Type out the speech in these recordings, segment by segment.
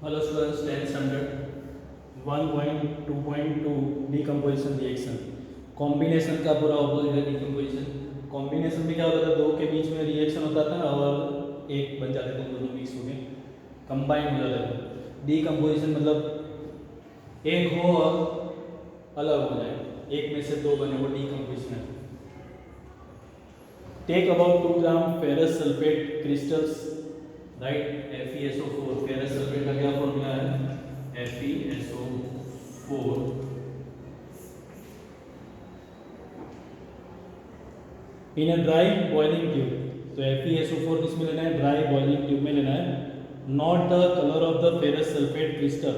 Hello students, 10 standard 1.2.2 decomposition reaction. Combination का पूरा opposite है डीकम्पोजिशन। कॉम्बिनेशन में क्या होता था, दो के बीच में रिएक्शन होता था और एक बन जाते थे, दोनों मिक्स हो गए कंबाइन हो जाते थे। डीकम्पोजिशन मतलब एक हो और अलग हो जाए, एक में से दो बने, वो डीकम्पोजिशन है। Take about 2 gram ferrous sulphate crystals, right, FeSO4। Ferrous sulphate का क्या फॉर्मूला है? FeSO4 in a dry boiling tube. तो FeSO4 किस में लेना है? ड्राई बॉइलिंग ट्यूब में लेना है। Note the colour of the ferrous sulphate crystal,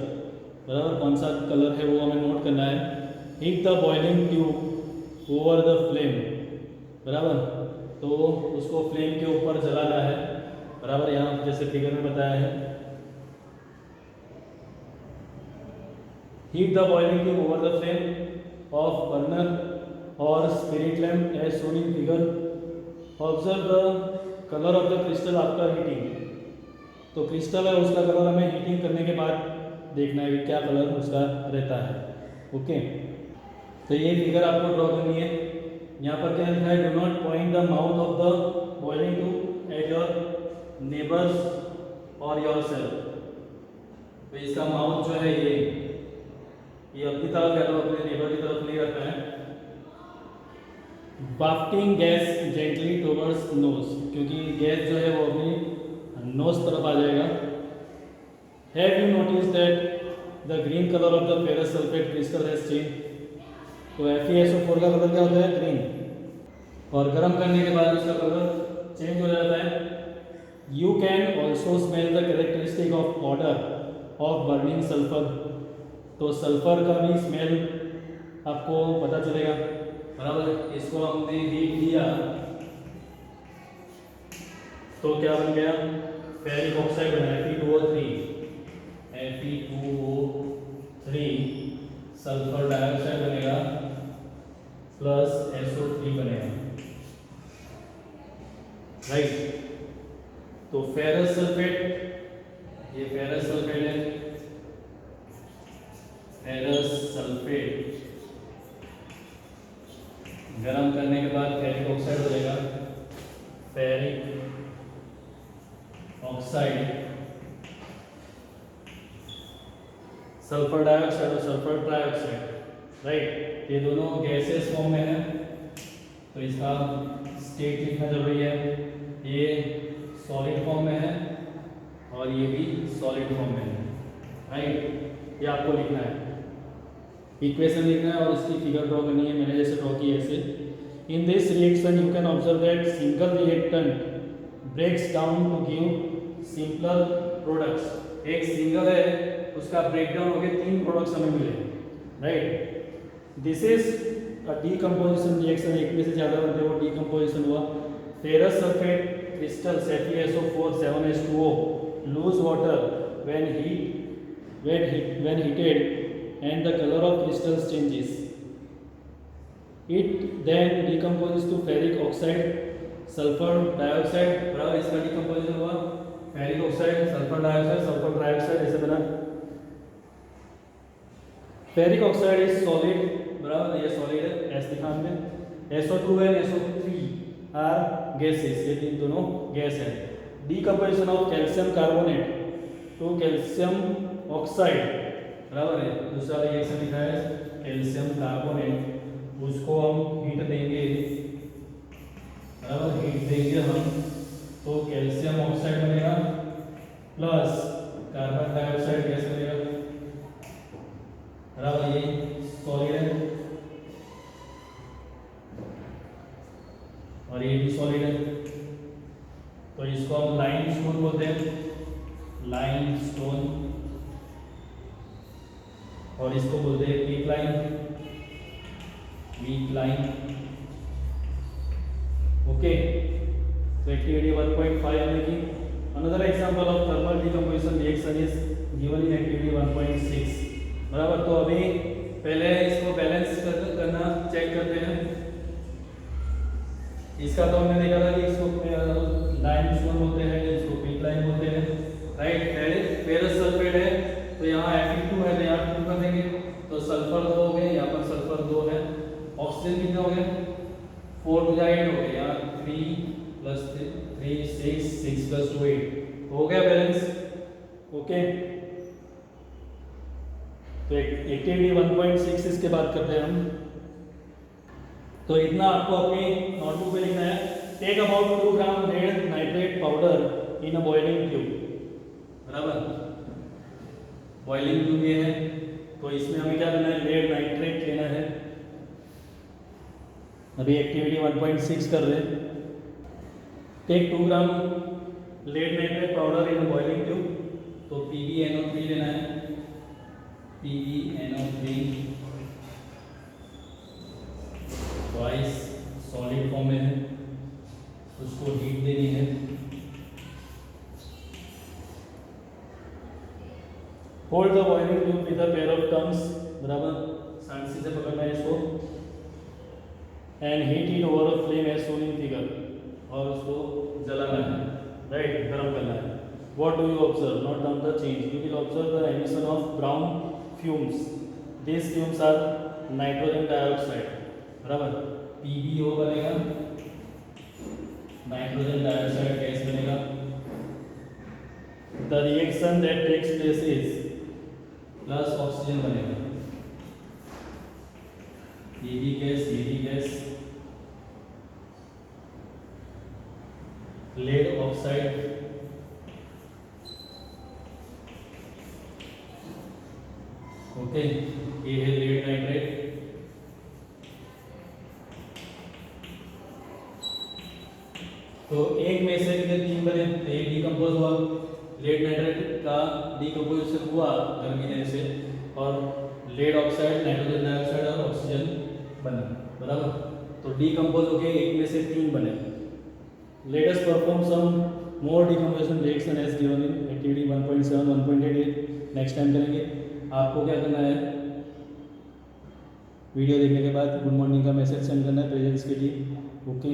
बराबर कौन सा कलर है वो हमें नोट करना है। Heat the boiling tube over the flame, बराबर, तो उसको फ्लेम के ऊपर जलाना है, बराबर, यहाँ जैसे फिगर में बताया है। Heat the boiling tube over the flame of burner और spirit lamp as shown in figure. Observe the colour of the crystal after heating. तो क्रिस्टल है, उसका कलर हमें हीटिंग करने के बाद देखना है कि क्या कलर उसका रहता है। ओके, तो ये फिगर आपको ड्रॉ करनी है। यहाँ पर क्या लिखा है? Do not point the mouth of the boiling tube at your neighbours और योर सेल्फ। तो इसका माउथ जो है ये अपनी तरफ है, तो अपने नेबर की तरफ नहीं रखना है। वाफ्टिंग गैस जेंटली टुवर्ड्स नोज, क्योंकि गैस जो है वो अपनी नोज तरफ आ जाएगा। Have you notice that the green colour of the ferrous sulphate crystal has change. तो FeSO4 का कलर क्या होता है? ग्रीन, और गर्म करने के बाद उसका कलर चेंज हो जाता है। You can also smell the characteristic of order of burning sulphur. तो सल्फर का भी स्मेल आपको पता चलेगा, बराबर। इसको हमने हीट दिया तो क्या बन गया? फेरिक ऑक्साइड बना, Fe2O3, Fe2O3 सल्फर डाइऑक्साइड बनेगा प्लस SO3 बनेगा, राइट। तो फेरस सल्फेट, ये फेरस सल्फेट है, फेरस सल्फेट गरम करने के बाद फेरिक ऑक्साइड हो जाएगा, फेरिक ऑक्साइड, सल्फर डाइऑक्साइड और सल्फर ट्राइऑक्साइड, राइट। ये दोनों गैसेस फॉर्म में है, तो इसका स्टेट लिखना जरूरी है। ये सॉलिड फॉर्म में है और ये भी सॉलिड फॉर्म में है, राइट। ये आपको लिखना है, इक्वेशन लिखना है और इसकी फिगर ड्रॉ करनी है। मैंने जैसे ड्रॉ की ऐसे। In this reaction you can observe that single reactant breaks down to give simple products. एक सिंगल है, उसका ब्रेकडाउन हो गया, 3 प्रोडक्ट्स हमें मिले, right. This is a decomposition reaction. एक में से ज़्यादा बनते हैं, वो डीकम्पोजिशन हुआ। Ferrous sulphate crystals FeSO4 7H2O lose water when heated and the color of crystals changes. It then decomposes to ferric oxide, sulfur dioxide, बराबर। इसका डिकम्पोजिशन हुआ ferric oxide, sulphur dioxide, sulphur trioxide, ऐसे बना। Ferric oxide is solid, बराबर, ये solid है, S दिखा हमने। SO2 है, SO3 आर गैसेस, ये तीन दोनों गैस है। Decomposition of calcium carbonate to calcium oxide, बराबर है। दूसरा रिएक्शन लिखा है कैल्शियम कार्बोनेट, उसको हम हीट देंगे, बराबर, हीट देंगे हम तो कैल्शियम ऑक्साइड बनेगा प्लस कार्बन डाइऑक्साइड गैस बनेगा, बराबर। ये सॉलिड है और ये भी सॉलिड है, तो इसको हम लाइमस्टोन बोलते हैं, लाइमस्टोन, और इसको बोलते हैं quick lime, quick lime. Okay, तो एक्टिविटी 1.5 हमने की। Another example of thermal decomposition reaction is given in activity 1.6, बराबर। तो अभी पहले इसको बैलेंस करना चेक करते हैं। इसका तो हमने देखा था कि इसको लाइमस्टोन बोलते हैं, इसको पीक लाइम बोलते हैं, राइट। फेरस सल्फेट है 4 टू 8 हो गया, 3 प्लस 3 6, 6 प्लस 2 8, हो गया बैलेंस। ओके, तो एक्टिविटी 1.6 इसके बाद करते हैं हम। तो इतना आपको अपनी नोटबुक पे लिखना है। Take about 2 gram lead nitrate powder in a boiling tube, बराबर। बॉइलिंग ट्यूब ये है, तो इसमें हमें क्या करना है, लेड नाइट्रेट लेना है। अभी एक्टिविटी 1.6 कर रहे हैं। Take 2 gram lead nitrate powder in a boiling tube, तो PbNO3 लेना है, PbNO3 ट्वाइस, सॉलिड फॉर्म में है, उसको हीट देनी है। Hold the boiling tube with a pair of tongs, बराबर, सांसी से पकड़ना है इसको। And heat it over a flame as shown in figure, और उसको जलाना है, राइट, गर्म करना है। What do you observe? Note down the change. You will observe the emission of brown fumes. These fumes are nitrogen dioxide, बराबर। PbO बनेगा, nitrogen dioxide gas बनेगा। The reaction that takes place is plus oxygen बनेगा, ये भी gas, lead oxide, okay, ये है lead nitrate. तो एक में से कितने 3 बने, तो ये डिकम्पोज हुआ, लेड नाइट्रेट का डिकम्पोजिशन हुआ गर्मी देने से, और लेड ऑक्साइड, नाइट्रोजन डाइऑक्साइड और ऑक्सीजन बना, बराबर। तो डिकम्पोज होके एक में से 3 बने। Let us perform some more decomposition reaction as given in activity 1.7 1.8 next time करेंगे। आपको क्या करना है, वीडियो देखने के बाद गुड मॉर्निंग का मैसेज सेंड करना है प्रेजेंस के लिए। ओके।